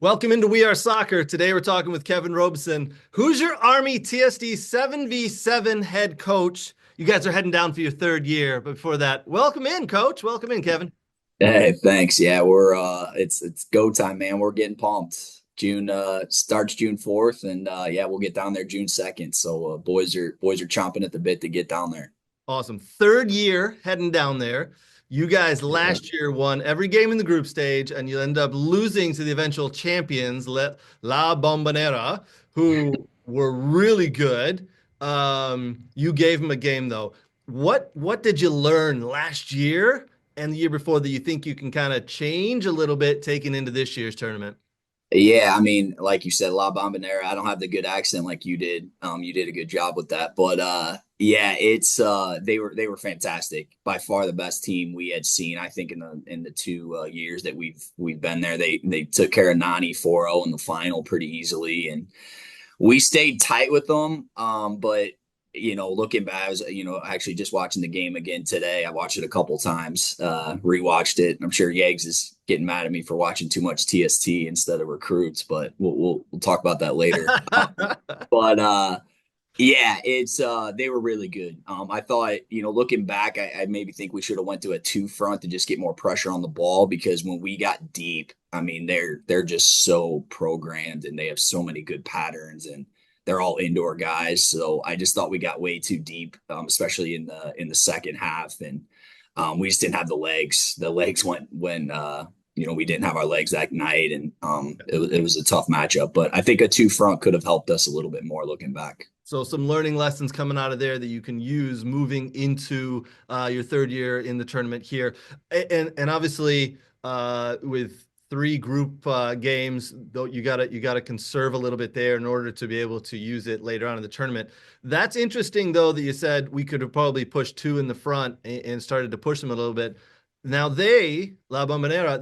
Welcome into We Are Soccer. Today we're talking with Kevin Robson, Hoosier Army TST 7v7 head coach. You guys are heading down for your third year, but before that, welcome in, coach. Welcome in, Kevin. Hey, thanks. Yeah, we're it's go time, man. We're getting pumped. June starts June 4th and yeah, we'll get down there June 2nd. So boys are chomping at the bit to get down there. Awesome. Third year heading down there. You guys Yeah. last year won every game in the group stage, and you end up losing to the eventual champions, La Bombonera, who were really good. You gave them a game though. What did you learn last year and the year before that you think you can kind of change a little bit taking into this year's tournament? Yeah, I mean, like you said, La Bombonera, I don't have the good accent like you did. You did a good job with that. But yeah, it's they were fantastic. By far the best team we had seen, I think, in the two years that we've been there. They took care of Nani 4-0 in the final pretty easily, and we stayed tight with them. But looking back, I was actually just watching the game again today. I watched it a couple times, rewatched it. I'm sure Yags is getting mad at me for watching too much TST instead of recruits, but we'll talk about that later. But yeah, it's they were really good. I thought, looking back, I maybe think we should have went to a two front to just get more pressure on the ball because when we got deep, I mean, they're just so programmed and they have so many good patterns and they're all indoor guys. So I just thought we got way too deep, especially in the second half, and we just didn't have the legs. The legs went when we didn't have our legs that night, and it was a tough matchup. But I think a two front could have helped us a little bit more looking back. So some learning lessons coming out of there that you can use moving into your third year in the tournament here, and obviously with three group games, though you gotta conserve a little bit there in order to be able to use it later on in the tournament. That's interesting though that you said we could have probably pushed two in the front and started to push them a little bit. Now La Bombonera,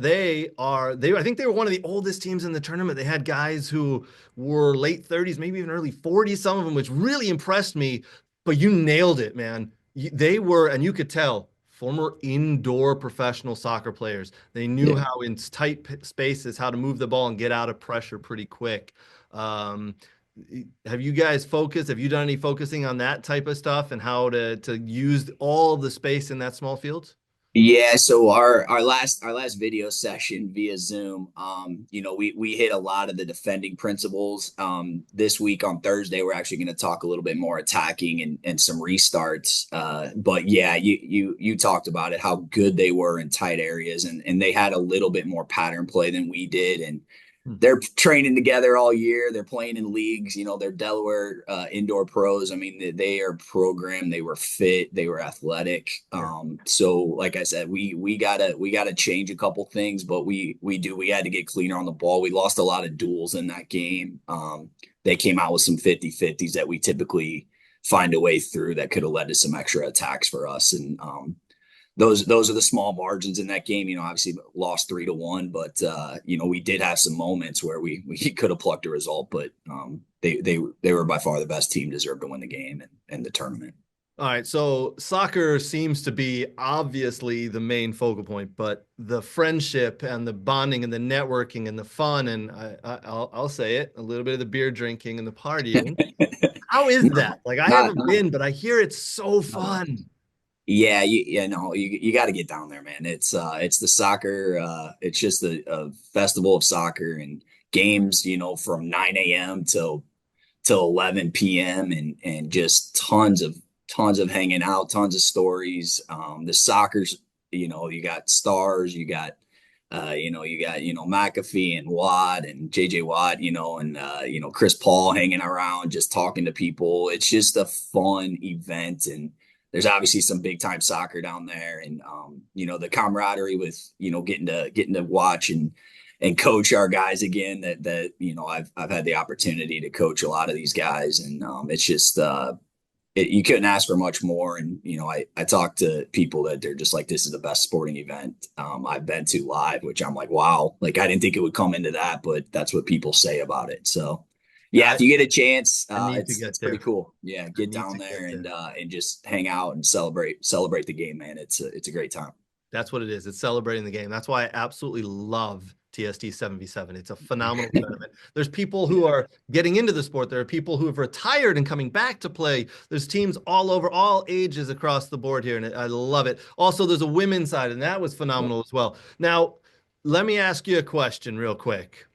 I think they were one of the oldest teams in the tournament. They had guys who were late 30s, maybe even early 40s, some of them, which really impressed me. But you nailed it, man. They were, and you could tell, former indoor professional soccer players. They knew Yeah. how in tight spaces, how to move the ball and get out of pressure pretty quick. Um, have you guys focused? Have you done any focusing on that type of stuff and how to use all the space in that small field? Yeah, so our last video session via Zoom, we hit a lot of the defending principles. This week on Thursday, we're actually going to talk a little bit more attacking and some restarts. But yeah, you talked about it, how good they were in tight areas, and they had a little bit more pattern play than we did, and Hmm. they're training together all year. They're playing in leagues. They're Delaware indoor pros. I mean, they are programmed. They were fit. They were athletic. Yeah. So like I said, we gotta change a couple things, but we had to get cleaner on the ball. We lost a lot of duels in that game. They came out with some 50-50s that we typically find a way through that could have led to some extra attacks for us. And those are the small margins in that game. Obviously lost 3-1, but we did have some moments where we could have plucked a result, but they were by far the best team, deserved to win the game and the tournament. All right, so soccer seems to be obviously the main focal point, but the friendship and the bonding and the networking and the fun and I'll say it, a little bit of the beer drinking and the partying. How is No, that? Like I not haven't been, but I hear it's so fun. yeah, you got to get down there, man. It's the soccer. It's just a festival of soccer and games. From 9 a.m. till 11 p.m. and just tons of hanging out, tons of stories. The soccer's, you got stars, you got McAfee and Watt and JJ Watt, and Chris Paul hanging around, just talking to people. It's just a fun event, and there's obviously some big time soccer down there, and the camaraderie with getting to watch and coach our guys again. That I've had the opportunity to coach a lot of these guys, and it's just you couldn't ask for much more. And I talk to people that they're just like, this is the best sporting event I've been to live, which I'm like, wow, like I didn't think it would come into that, but that's what people say about it. So yeah, I, if you get a chance, I need to it's get pretty there. cool. Yeah, I get need down to there get there. and just hang out and celebrate the game, man. It's a great time. That's what it is. It's celebrating the game. That's why I absolutely love TST 7v7. It's a phenomenal tournament. There's people who are getting into the sport. There are people who have retired and coming back to play. There's teams all over, all ages across the board here, and I love it. Also, there's a women's side, and that was phenomenal as well. Now, let me ask you a question real quick.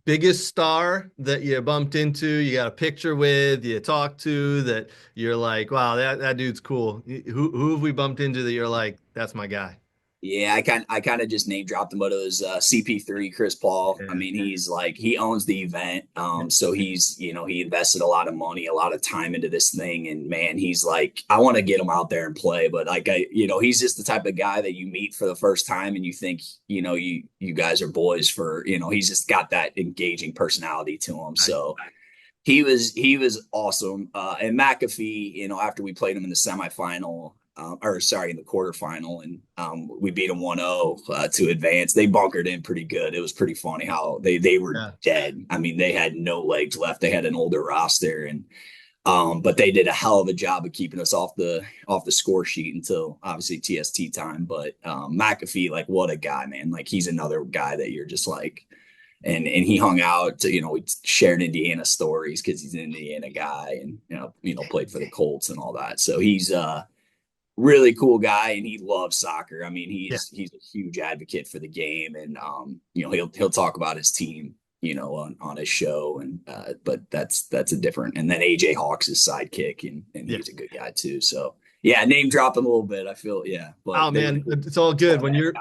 Biggest star that you bumped into, you got a picture with, you talked to, that you're like, wow, that dude's cool. Who have we bumped into that you're like, that's my guy? Yeah, I kind of just name dropped him, but it was CP3, Chris Paul. I Yeah. mean, he's like he owns the event, so he's he invested a lot of money, a lot of time into this thing, and man, he's like I want to get him out there and play, but like he's just the type of guy that you meet for the first time and you think you guys are boys for he's just got that engaging personality to him, so. He was awesome. And McAfee, after we played him in the semifinal, or sorry, in the quarterfinal, and we beat them 1-0 to advance. They bunkered in pretty good. It was pretty funny how they were Yeah. dead. I mean, they had no legs left. They had an older roster, and but they did a hell of a job of keeping us off the score sheet until obviously TST time. But McAfee, like, what a guy, man! Like, he's another guy that you're just like. And he hung out to, we shared Indiana stories because he's an Indiana guy and played for the Colts and all that. So he's really cool guy and he loves soccer. I mean, Yeah. he's a huge advocate for the game, and he'll talk about his team, on his show, and but that's a different. And then AJ Hawks is sidekick, and Yeah. he's a good guy too. So yeah, name drop him a little bit. I feel but Oh man, it's all good when you're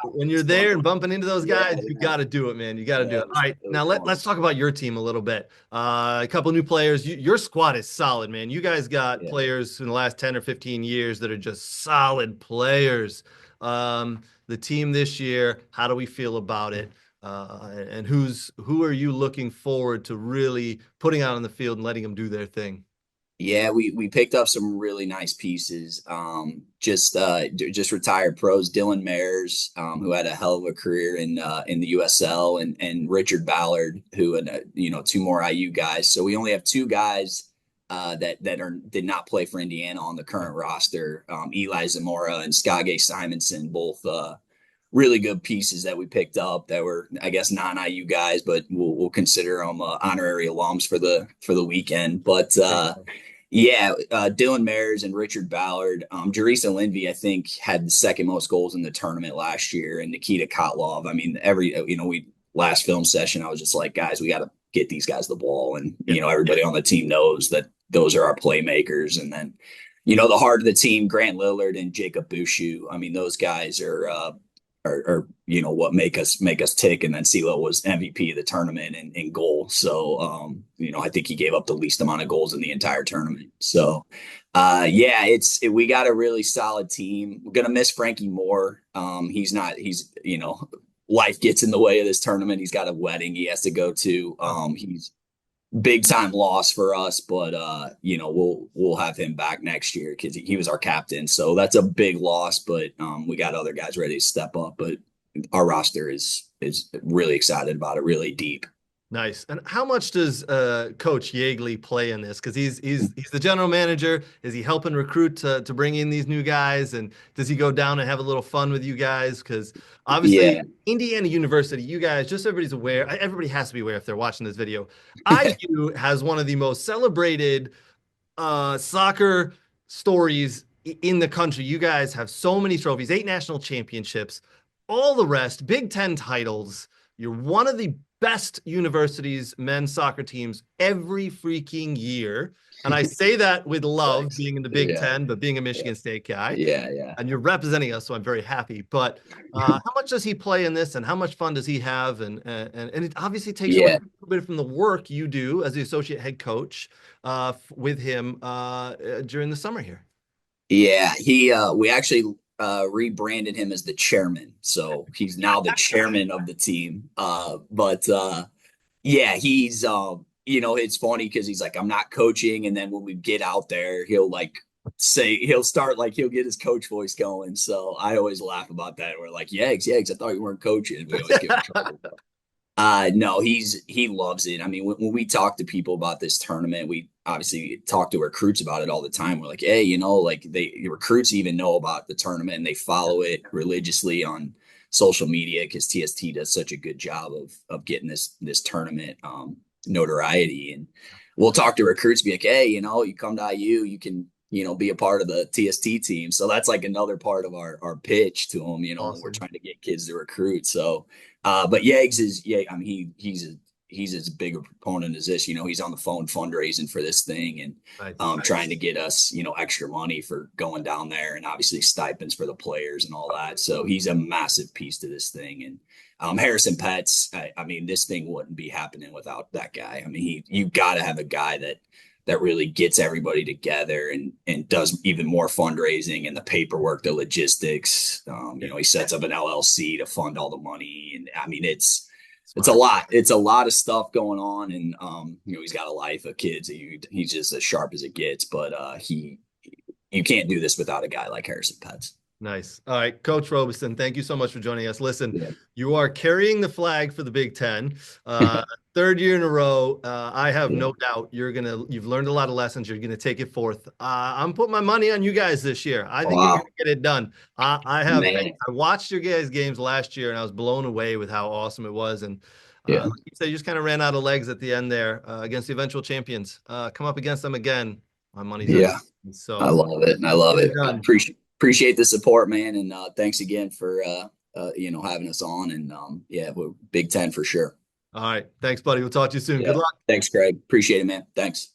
there and bumping into those guys. Yeah, You yeah. got to do it, man. You got to do Yeah, it. All right, it now was fun. let's talk about your team a little bit. A couple new players. Your squad is solid, man. You guys got Yeah. players in the last 10 or 15 years that are just solid players. The team this year, how do we feel about it? And who are you looking forward to really putting out on the field and letting them do their thing? Yeah, we picked up some really nice pieces. Just retired pros, Dylan Mayers, who had a hell of a career in the USL, and Richard Ballard, who and two more IU guys. So we only have two guys that did not play for Indiana on the current roster. Eli Zamora and Skage Simonson, both really good pieces that we picked up that were, I guess, non-IU guys, but we'll consider them honorary alums for the weekend. But yeah, Dylan Mayers and Richard Ballard. Jerisa Linvey, I think, had the second most goals in the tournament last year, and Nikita Kotlov. I mean, we last film session, I was just like, guys, we got to get these guys the ball, and everybody on the team knows that those are our playmakers. And then, the heart of the team, Grant Lillard and Jacob Bushu. I mean, those guys are what make us tick. And then CeeLo was MVP of the tournament in goal. So I think he gave up the least amount of goals in the entire tournament. So yeah, we got a really solid team. We're gonna miss Frankie Moore. He's life gets in the way of this tournament. He's got a wedding he has to go to. He's big time loss for us, but we'll have him back next year because he was our captain. So that's a big loss, but we got other guys ready to step up. But our roster is really excited about it, really deep. Nice. And how much does Coach Yeagley play in this? Because he's the general manager. Is he helping recruit to bring in these new guys? And does he go down and have a little fun with you guys? Because obviously, Yeah. Indiana University, you guys, just so everybody's aware, everybody has to be aware if they're watching this video. IU has one of the most celebrated soccer stories in the country. You guys have so many trophies, 8 national championships, all the rest, Big Ten titles. You're one of the best universities men's soccer teams every freaking year. And I say that with love, Thanks. being in the Big Ten, but being a Michigan State guy. Yeah. And you're representing us, so I'm very happy. But how much does he play in this, and how much fun does he have? And it obviously takes away a little bit from the work you do as the associate head coach with him during the summer here. Yeah, we actually rebranded him as the chairman, so he's now the chairman of the team. But yeah, he's it's funny because he's like, I'm not coaching, and then when we get out there, he'll get his coach voice going. So I always laugh about that. We're like, Yags, I thought you weren't coaching. We always give him trouble. No, he loves it. I mean, when we talk to people about this tournament, we obviously talk to recruits about it all the time. We're like, hey, like recruits even know about the tournament and they follow it religiously on social media because TST does such a good job of getting this tournament notoriety. And we'll talk to recruits, be like, hey, you come to IU, you can be a part of the TST team. So that's like another part of our pitch to them, when we're Awesome. trying to get kids to recruit. So, but Yeggs is, yeah, I mean, he's as big a proponent as this. He's on the phone fundraising for this thing and Nice. trying to get us, extra money for going down there and obviously stipends for the players and all that. So he's a massive piece to this thing. And Harrison Petts, I mean, this thing wouldn't be happening without that guy. I mean, you got to have a guy that really gets everybody together and does even more fundraising and the paperwork, the logistics. He sets up an LLC to fund all the money. And I mean, it's a Smart. lot. It's a lot of stuff going on. And, he's got a life of kids. He's just as sharp as it gets, but you can't do this without a guy like Harrison Petts. Nice. All right, Coach Robson, thank you so much for joining us. Listen, Yeah. you are carrying the flag for the Big Ten. Third year in a row. I have Yeah. no doubt you've learned a lot of lessons. You're gonna take it forth. I'm putting my money on you guys this year. I think you're Wow, gonna get it done. I have faith. man. I watched your guys' games last year and I was blown away with how awesome it was. And Yeah. like you said, you just kind of ran out of legs at the end there against the eventual champions. Come up against them again. My money's on Yeah. you. I So love it. I love get it it. done. Appreciate the support, man. And thanks again for having us on. And yeah, we're Big Ten for sure. All right. Thanks, buddy. We'll talk to you soon. Good Yeah. luck. Thanks, Craig. Appreciate it, man. Thanks.